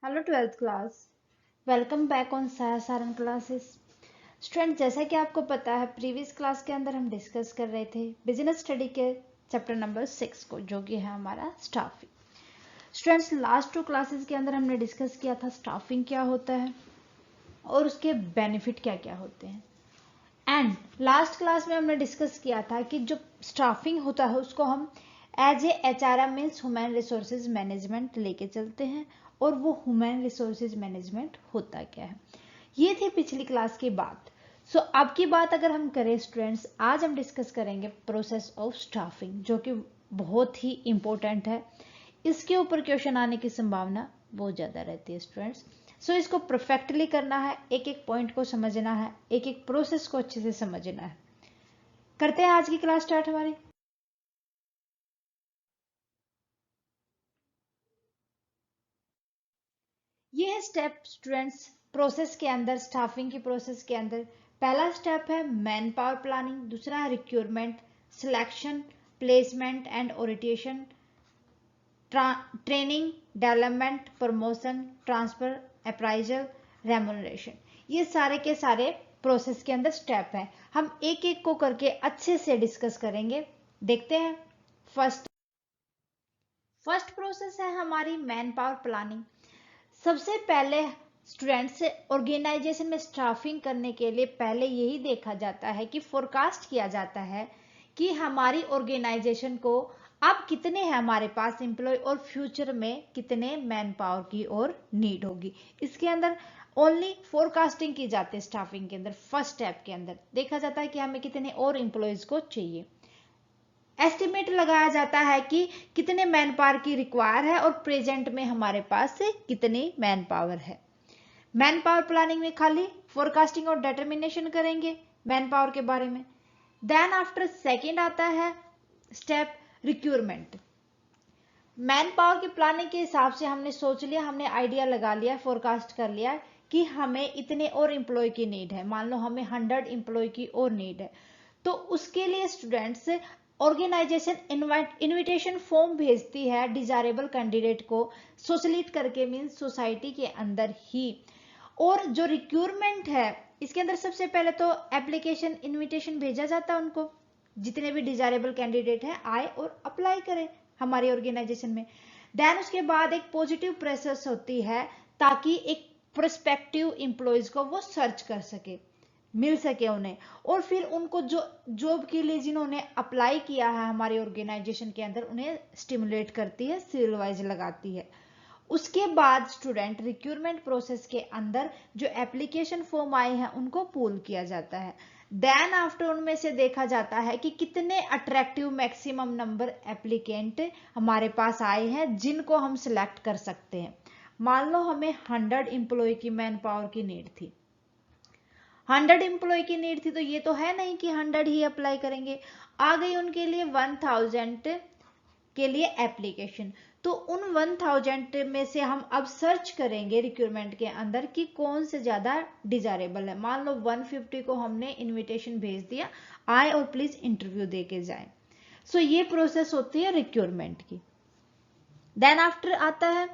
Hello 12th class. Welcome back on Saran classes. Student, जैसा कि आपको पता है प्रीवियस क्लास के अंदर हम डिस्कस कर रहे थे बिजनेस स्टडी के चैप्टर नंबर 6 को, जो कि है हमारा स्टाफिंग। स्टूडेंट्स, लास्ट 2 क्लासेस के अंदर हमने डिस्कस किया था स्टाफिंग क्या होता है और उसके बेनिफिट क्या क्या होते हैं। एंड लास्ट क्लास में हमने डिस्कस किया था कि जो स्टाफिंग होता है उसको हम as a HRM means human resources management लेके चलते हैं। और वो ह्यूमन रिसोर्सेज मैनेजमेंट होता क्या है, ये थी पिछली क्लास की बात। सो अब की बात अगर हम करें स्टूडेंट्स, आज हम डिस्कस करेंगे प्रोसेस ऑफ स्टाफिंग, जो कि बहुत ही इंपॉर्टेंट है। इसके ऊपर क्वेश्चन आने की संभावना बहुत ज़्यादा रहती है स्टूडेंट्स। सो इसको परफेक्टली करना है, एक एक पॉइंट को समझना है, एक एक प्रोसेस को अच्छे से समझना है। करते हैं आज की क्लास स्टार्ट हमारी। ये है स्टेप स्टूडेंट्स प्रोसेस के अंदर, स्टाफिंग की प्रोसेस के अंदर। पहला स्टेप है मैन पावर प्लानिंग, दूसरा है recruitment, selection, placement and orientation, training, development, promotion, transfer, appraisal, remuneration. ये सारे के सारे प्रोसेस के अंदर स्टेप हैं। हम एक एक को करके अच्छे से डिस्कस करेंगे। देखते हैं। फर्स्ट प्रोसेस है हमारी मैन पावर प्लानिंग। सबसे पहले स्टूडेंट्स, ऑर्गेनाइजेशन में स्टाफिंग करने के लिए पहले यही देखा जाता है कि फोरकास्ट किया जाता है कि हमारी ऑर्गेनाइजेशन को अब कितने हैं हमारे पास एम्प्लॉय और फ्यूचर में कितने मैन पावर की और नीड होगी। इसके अंदर ओनली फोरकास्टिंग की जाती है। स्टाफिंग के अंदर फर्स्ट स्टेप के अंदर देखा जाता है कि हमें कितने और एम्प्लॉयज को चाहिए। एस्टिमेट लगाया जाता है कि कितने मैन पावर की रिक्वायर है और प्रेजेंट में हमारे पास से कितनी मैन पावर है। मैन पावर प्लानिंग में खाली फोरकास्टिंग और डिटर्मिनेशन करेंगे मैन पावर के बारे में। देन आफ्टर सेकंड आता है स्टेप रिक्रूटमेंट। मैन पावर की प्लानिंग के हिसाब से हमने सोच लिया, हमने आइडिया लगा लिया, फोरकास्ट कर लिया कि हमें इतने और एम्प्लॉय की नीड है। मान लो हमें 100 एम्प्लॉय की और नीड है, तो उसके लिए स्टूडेंट्स ऑर्गेनाइजेशन इनविटेशन फॉर्म भेजती है डिजायरेबल कैंडिडेट को सोशलिट करके, मीन्स सोसाइटी के अंदर ही। और जो रिक्रूटमेंट है इसके अंदर सबसे पहले तो एप्लीकेशन इनविटेशन भेजा जाता है उनको, जितने भी डिजायरेबल कैंडिडेट हैं आए और अप्लाई करें हमारी ऑर्गेनाइजेशन में। देन उसके बाद एक पॉजिटिव प्रोसेस होती है ताकि एक प्रोस्पेक्टिव एम्प्लॉयज को वो सर्च कर सके, मिल सके उन्हें, और फिर उनको जो जॉब के लिए जिन्होंने अप्लाई किया है हमारी ऑर्गेनाइजेशन के अंदर उन्हें स्टिमुलेट करती है, सीरियल वाइज लगाती है। उसके बाद स्टूडेंट रिक्रूटमेंट प्रोसेस के अंदर जो एप्लीकेशन फॉर्म आए हैं उनको पूल किया जाता है। देन आफ्टर उनमें से देखा जाता है कि कितने अट्रैक्टिव मैक्सिमम नंबर एप्लीकेंट हमारे पास आए हैं जिनको हम सिलेक्ट कर सकते हैं। मान लो हमें 100 एम्प्लॉय की मैन पावर की नीड थी, 100 एम्प्लॉय की नीड थी, तो ये तो है नहीं कि 100 ही अप्लाई करेंगे। आ गई उनके लिए 1000 के लिए एप्लीकेशन। तो उन 1000 में से हम अब सर्च करेंगे रिक्रूटमेंट के अंदर कि कौन से ज्यादा डिजायरेबल है। मान लो 150 को हमने इनविटेशन भेज दिया, आए और प्लीज इंटरव्यू दे के जाए। सो ये प्रोसेस होती है रिक्रूटमेंट की। देन आफ्टर आता है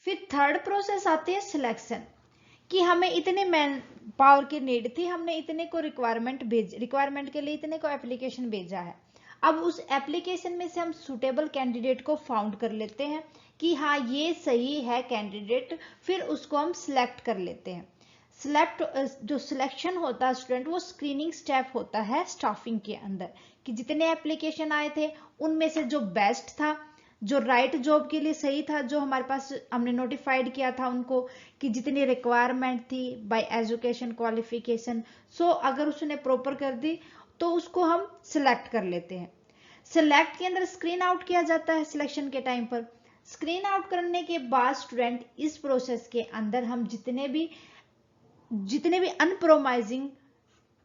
फिर थर्ड प्रोसेस आती है सिलेक्शन, कि हमें इतने मैन पावर की नीड थी, हमने इतने को रिक्वायरमेंट के लिए इतने को एप्लीकेशन भेजा है। अब उस एप्लीकेशन में से हम सुटेबल कैंडिडेट को फाउंड कर लेते हैं कि हाँ ये सही है कैंडिडेट, फिर उसको हम सिलेक्ट कर लेते हैं। जो सिलेक्शन होता है स्टूडेंट, वो स्क्रीनिंग स्टेप होता है स्टाफिंग के अंदर, कि जितने एप्लीकेशन आए थे उनमें से जो बेस्ट था, जो राइट जॉब के लिए सही था, जो हमारे पास हमने नोटिफाइड किया था उनको कि जितनी रिक्वायरमेंट थी बाय एजुकेशन क्वालिफिकेशन, सो अगर उसने प्रॉपर कर दी तो उसको हम सिलेक्ट कर लेते हैं। सिलेक्ट के अंदर स्क्रीन आउट किया जाता है सिलेक्शन के टाइम पर। स्क्रीन आउट करने के बाद स्टूडेंट इस प्रोसेस के अंदर हम जितने भी अनप्रोमाइजिंग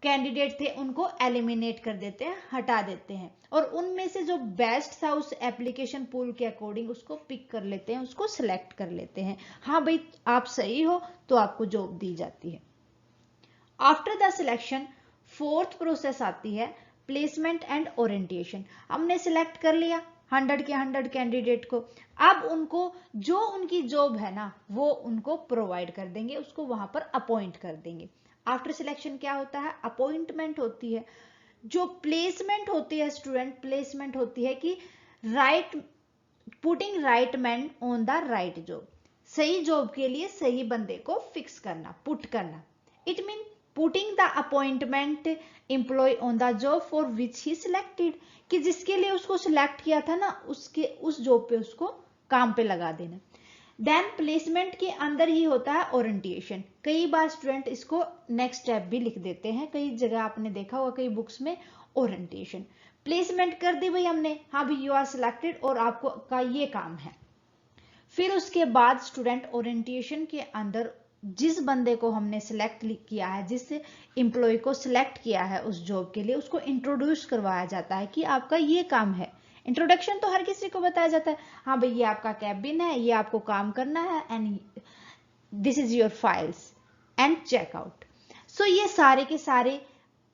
कैंडिडेट थे उनको एलिमिनेट कर देते हैं, हटा देते हैं, और उनमें से जो बेस्ट था उस एप्लीकेशन पूल के अकॉर्डिंग उसको पिक कर लेते हैं, उसको सिलेक्ट कर लेते हैं। हाँ भाई आप सही हो तो आपको जॉब दी जाती है। After the selection fourth process आती है प्लेसमेंट एंड ओरिएंटेशन। हमने सिलेक्ट कर लिया 100 के 100 कैंडिडेट को, अब उनको जो उनकी जॉब है ना वो उनको प्रोवाइड कर देंगे, उसको वहां पर अपॉइंट कर देंगे। आफ्टर सिलेक्शन क्या होता है, अपॉइंटमेंट होती है। जो प्लेसमेंट होती है स्टूडेंट, प्लेसमेंट होती है कि right putting right man on the right job, सही जॉब के लिए सही बंदे को फिक्स करना, पुट करना। It mean putting the appointment employee on the job for which he selected, कि जिसके लिए उसको सिलेक्ट किया था ना उसके उस जॉब पे उसको काम पे लगा देना। देन प्लेसमेंट के अंदर ही होता है ओरिएंटेशन। कई बार स्टूडेंट इसको नेक्स्ट स्टेप भी लिख देते हैं, कई जगह आपने देखा होगा कई बुक्स में ओरिएंटेशन। प्लेसमेंट कर दी भाई हमने, हाँ भाई यू आर सिलेक्टेड और आपको का ये काम है। फिर उसके बाद स्टूडेंट ओरिएंटेशन के अंदर जिस बंदे को हमने सिलेक्ट किया है, जिस एम्प्लॉय को सिलेक्ट किया है उस जॉब के लिए, उसको इंट्रोड्यूस करवाया जाता है कि आपका ये काम है। इंट्रोडक्शन तो हर किसी को बताया जाता है, हाँ भाई ये आपका कैबिन है, ये आपको काम करना है, and this is your files and checkout. So ये सारे के सारे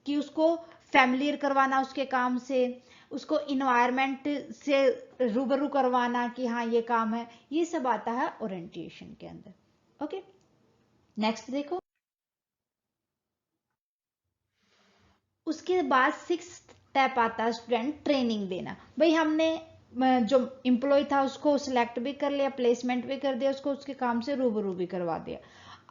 कि उसको फैमिलियर करवाना उसके काम से, उसको इन्वायरमेंट से रूबरू करवाना कि हाँ ये काम है, ये सब आता है ओरिएंटेशन के अंदर। ओके, नेक्स्ट देखो। उसके बाद 6th स्टेप आता है स्टूडेंट ट्रेनिंग देना। भाई हमने जो एम्प्लॉय था उसको सिलेक्ट भी कर लिया, प्लेसमेंट भी कर दिया, उसको उसके काम से रूबरू भी करवा दिया।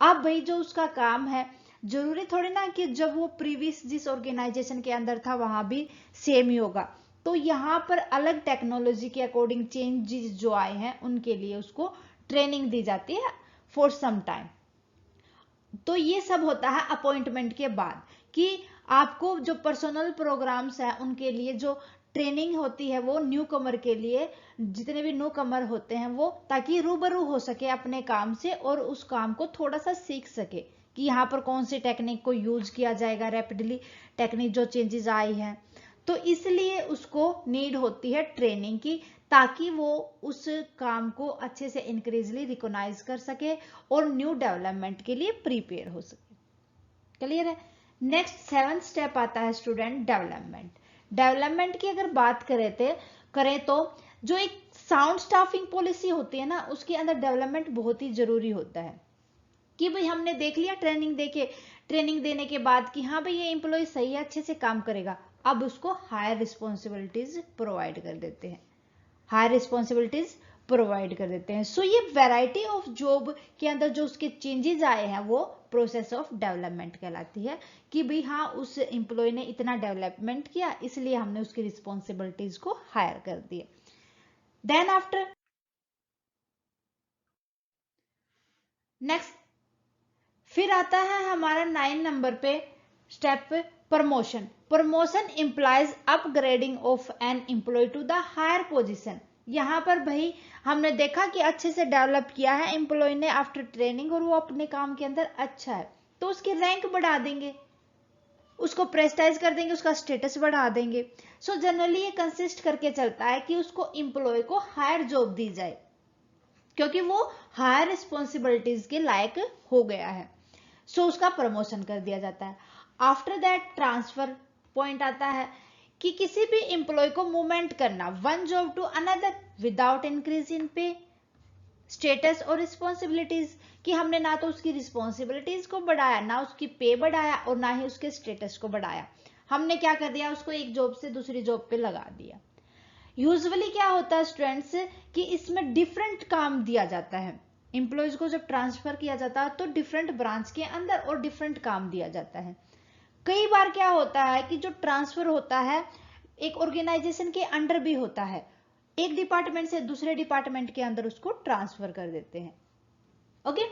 अब भाई जो उसका काम है, जरूरी थोड़ी ना कि जब वो प्रीवियस जिस ऑर्गेनाइजेशन के अंदर था वहां भी सेम ही होगा। तो यहाँ पर अलग टेक्नोलॉजी के अकॉर्डिंग चेंजेस जो आए हैं उनके लिए उसको ट्रेनिंग दी जाती है फॉर सम टाइम। तो ये सब होता है अपॉइंटमेंट के बाद, कि आपको जो पर्सनल प्रोग्राम्स है उनके लिए जो ट्रेनिंग होती है वो न्यू कमर के लिए, जितने भी न्यू कमर होते हैं वो, ताकि रूबरू हो सके अपने काम से और उस काम को थोड़ा सा सीख सके कि यहाँ पर कौन सी टेक्निक को यूज किया जाएगा, रैपिडली टेक्निक जो चेंजेस आई है। तो इसलिए उसको नीड होती है ट्रेनिंग की, ताकि वो उस काम को अच्छे से इंक्रीजली रिकॉग्नाइज कर सके और न्यू डेवलपमेंट के लिए प्रिपेयर हो सके। क्लियर है। नेक्स्ट 7th स्टेप आता है स्टूडेंट डेवलपमेंट। डेवलपमेंट की अगर बात करें तो जो एक साउंड स्टाफिंग पॉलिसी होती है ना उसके अंदर डेवलपमेंट बहुत ही जरूरी होता है। कि भाई हमने देख लिया ट्रेनिंग देने के बाद कि हाँ भाई ये एम्प्लॉय सही है, अच्छे से काम करेगा, अब उसको हायर रिस्पॉन्सिबिलिटीज प्रोवाइड कर देते हैं, हायर रिस्पॉन्सिबिलिटीज प्रोवाइड कर देते हैं। सो ये वैरायटी ऑफ जॉब के अंदर जो उसके चेंजेस आए हैं वो प्रोसेस ऑफ डेवलपमेंट कहलाती है, कि भाई हाँ उस एम्प्लॉय ने इतना डेवलपमेंट किया इसलिए हमने उसकी रिस्पॉन्सिबिलिटीज को हायर कर दिया। देन आफ्टर नेक्स्ट फिर आता है हमारा 9 नंबर पे step promotion. Promotion employees upgrading of an employee to the higher position. यहाँ पर भाई हमने देखा कि अच्छे से डेवलप किया है एम्प्लॉय ने आफ्टर ट्रेनिंग और वो अपने काम के अंदर अच्छा है, तो उसकी रैंक बढ़ा देंगे, उसको प्रेस्टाइज कर देंगे, उसका स्टेटस बढ़ा देंगे। सो जनरली ये कंसिस्ट करके चलता है कि उसको एम्प्लॉय को हायर जॉब दी जाए क्योंकि वो हायर रिस्पॉन्सिबिलिटीज के लायक हो गया है। सो उसका प्रमोशन कर दिया जाता है। आफ्टर दैट ट्रांसफर पॉइंट आता है कि किसी भी एम्प्लॉय को मूवमेंट करना one job to another without increase in pay, status और रिस्पॉन्सिबिलिटीज, कि हमने ना तो उसकी रिस्पॉन्सिबिलिटीज को बढ़ाया, ना उसकी पे बढ़ाया और ना ही उसके स्टेटस को बढ़ाया। हमने क्या कर दिया, उसको एक जॉब से दूसरी जॉब पे लगा दिया। यूजुअली क्या होता है स्टूडेंट्स कि इसमें डिफरेंट काम दिया जाता है, एम्प्लॉयज को जब ट्रांसफर किया जाता है तो डिफरेंट ब्रांच के अंदर और डिफरेंट काम दिया जाता है। कई बार क्या होता है कि जो ट्रांसफर होता है एक ऑर्गेनाइजेशन के अंडर भी होता है, एक डिपार्टमेंट से दूसरे डिपार्टमेंट के अंदर उसको ट्रांसफर कर देते हैं। ओके,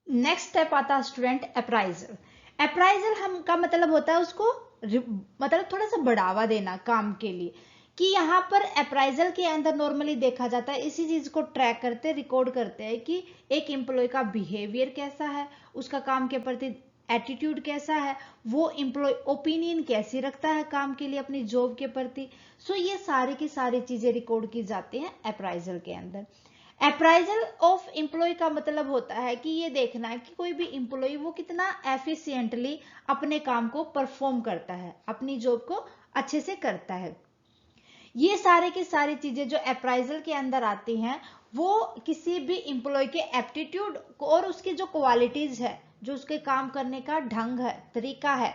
नेक्स्ट स्टेप आता है स्टूडेंट अप्राइजल। अप्राइजल हम का मतलब होता है उसको मतलब थोड़ा सा बढ़ावा देना काम के लिए, कि यहाँ पर अप्राइजल के अंदर नॉर्मली देखा जाता है इसी चीज को ट्रैक करते रिकॉर्ड करते हैं कि एक एम्प्लॉय का बिहेवियर कैसा है, उसका काम के प्रति एटीट्यूड कैसा है, वो एम्प्लॉय ओपिनियन कैसी रखता है काम के लिए अपनी जॉब के प्रति। सो ये सारी की सारी चीजें रिकॉर्ड की जाती हैं अप्राइजल के अंदर। अप्राइजल ऑफ एम्प्लॉय का मतलब होता है कि ये देखना है कि कोई भी एम्प्लॉय वो कितना एफिशिएंटली अपने काम को परफॉर्म करता है, अपनी जॉब को अच्छे से करता है। ये सारे की सारी चीजें जो अप्राइजल के अंदर आती हैं वो किसी भी एम्प्लॉय के एप्टीट्यूड और उसकी जो क्वालिटीज है, जो उसके काम करने का ढंग है, तरीका है,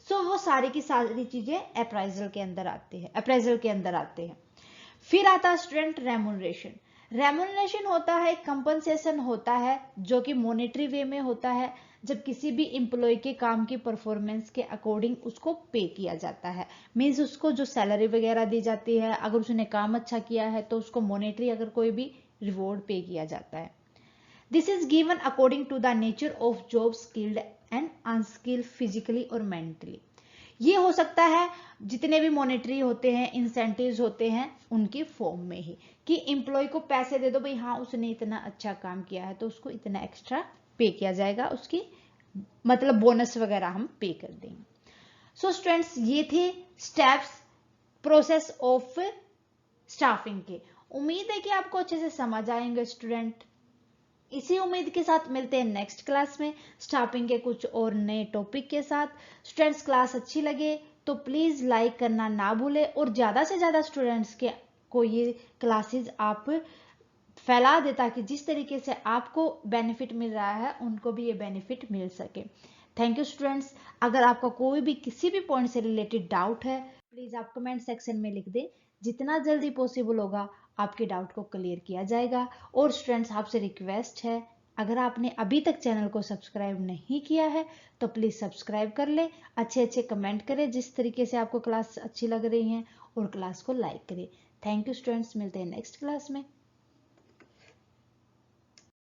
सो वो सारी की सारी चीजें अप्राइजल के अंदर आती है, अप्राइजल के अंदर आते हैं। फिर आता है स्टूडेंट रेमुनरेशन। रेमुनरेशन होता है, कंपनसेशन होता है जो कि मॉनेटरी वे में होता है, जब किसी भी एम्प्लॉय के काम की परफॉर्मेंस के अकॉर्डिंग उसको पे किया जाता है। मीन्स उसको जो सैलरी वगैरह दी जाती है, अगर उसने काम अच्छा किया है तो उसको मॉनेटरी अगर कोई भी रिवॉर्ड पे किया जाता है। This is given according to the nature of job, skilled and unskilled, physically और मेंटली। ये हो सकता है जितने भी मॉनेटरी होते हैं, इंसेंटिव्स होते हैं, उनकी फॉर्म में ही, कि एम्प्लॉय को पैसे दे दो भाई, हाँ उसने इतना अच्छा काम किया है तो उसको इतना एक्स्ट्रा पे किया जाएगा, उसकी मतलब बोनस वगैरह हम पे कर देंगे। सो स्टूडेंट्स, ये थे स्टेप्स प्रोसेस ऑफ स्टाफिंग के। उम्मीद है कि आपको अच्छे से समझ आएंगे स्टूडेंट। इसी उम्मीद के साथ मिलते हैं नेक्स्ट क्लास में स्टाफिंग के कुछ और नए टॉपिक के साथ। स्टूडेंट्स, क्लास अच्छी लगे तो प्लीज लाइक करना ना भूले और ज्यादा से ज्यादा स्टूडेंट्स के को ये क्लासेस आप फैला दे, ताकि जिस तरीके से आपको बेनिफिट मिल रहा है उनको भी ये बेनिफिट मिल सके। Thank you students. अगर आपका कोई भी किसी भी पॉइंट से रिलेटेड डाउट है, प्लीज आप कमेंट सेक्शन में लिख दें। जितना जल्दी पॉसिबल होगा आपके डाउट को क्लियर किया जाएगा। और स्टूडेंट्स, आपसे रिक्वेस्ट है, अगर आपने अभी तक चैनल को सब्सक्राइब नहीं किया है तो प्लीज सब्सक्राइब कर ले, अच्छे अच्छे कमेंट करें जिस तरीके से आपको क्लास अच्छी लग रही है, और क्लास को लाइक करें। थैंक यू स्टूडेंट्स, मिलते हैं नेक्स्ट क्लास में।